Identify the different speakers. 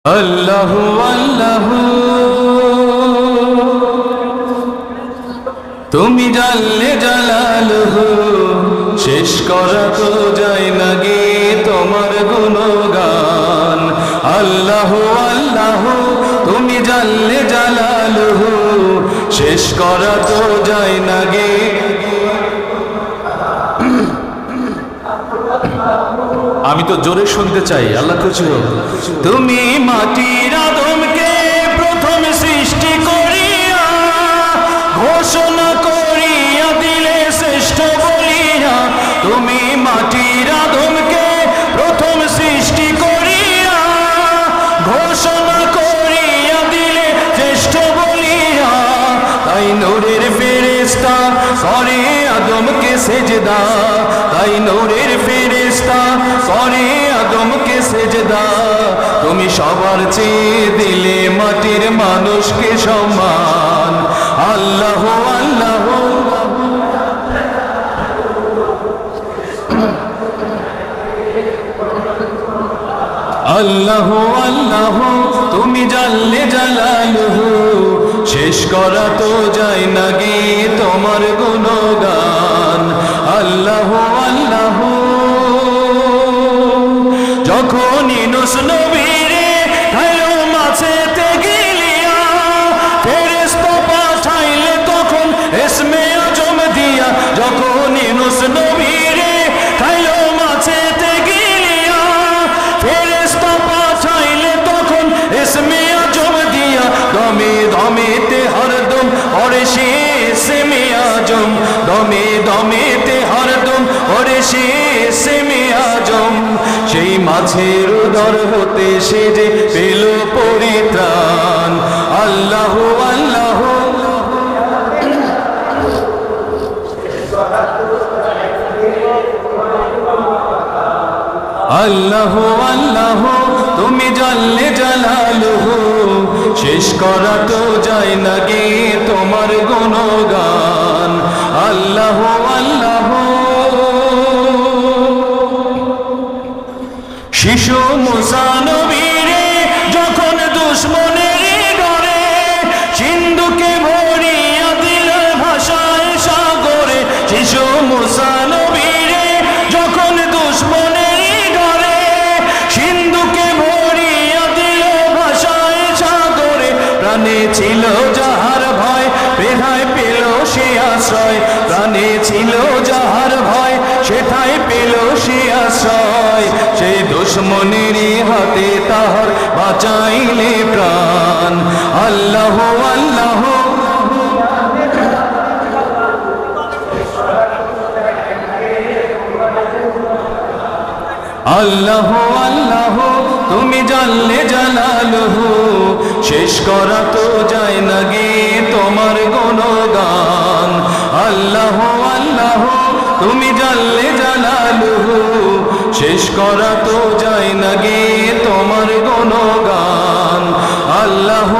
Speaker 1: আল্লাহু আল্লাহু তুমি জানলে জালালুহু শেষ করা তো যায় না গে তোমার গুণগান। আল্লাহু আল্লাহু তুমি জানলে জালালুহু শেষ করা তো যায় না গে। আমি তো জোরে শুনতে চাই, আল্লাহ খুশি হোক। তুমি মাটির আদমকে প্রথম সৃষ্টি করিয়া ঘোষণা করিয়া দিলে শ্রেষ্ঠ বলিয়া। তুমি মাটির আদমকে প্রথম সৃষ্টি করিয়া ঘোষণা করিয়া দিলে শ্রেষ্ঠ বলিয়া। তাই নূরের ফেরেশতা করে আদমকে সেজদা, তাই নূরের ফেরেশতা করে আদমকে সেজদা। তুমি সবার চেয়ে দিলে মাটির মানুষকে সম্মান। আল্লাহু আল্লাহু আল্লাহু আল্লাহু তুমি জানলে জালালুহু শেষ করা তো যায় না গে তোমার গুণগান। আল্লাহু আল্লাহু যখন ইউনূস নবীরে খাইলো মাছেতে গিলিয়া ফেরেশতা পাঠাইলে তখন ইসমে আজম দিয়া। যখন ইউনূস নবীরে খাইলো মাছেতে গিলিয়া ফেরেশতা পাঠাইলে তখন ইসমে আজম দিয়া। দমে দমেতে হরদম ওরে সে ইসমে আজম, দমে দমেতে হরদম ওরে সে ইসমে আজম। সেই মাছের উদর হতে সে যে পেল পরিত্রাণ। আল্লাহু আল্লাহু আল্লাহু আল্লাহু তুমি জানলে জালালুহু শেষ করা তো যায় না গে তোমার গুণগান। আল্লাহু আল্লাহু শিশু মুসা নবীরে যখন দুশমনের ডরে সিন্ধুকে ভরিয়া দিল ভাষায় সাগরে। শিশু মুসা নবীরে যখন দুশমনের ডরে সিন্ধুকে ভরিয়া দিল ভাষায় সাগরে। প্রাণে ছিল যাহার ভয় বেধায় পেল সে আশ্রয়, প্রাণে ছিল যাহার ভয় সেটাই পেল সে আশ্রয়। সেই দুশমনেরই হাতে তাহার বাঁচাইলে প্রাণ। আল্লাহু আল্লাহু আল্লাহু আল্লাহু তুমি জানলে জালালুহু শেষ করা তো যায় না গে তোমার গুণগান। আল্লাহু আল্লাহু তুমি জানলে জালালুহু শেষ করা তো যায় না গে তোমার গুণগান। আল্লাহু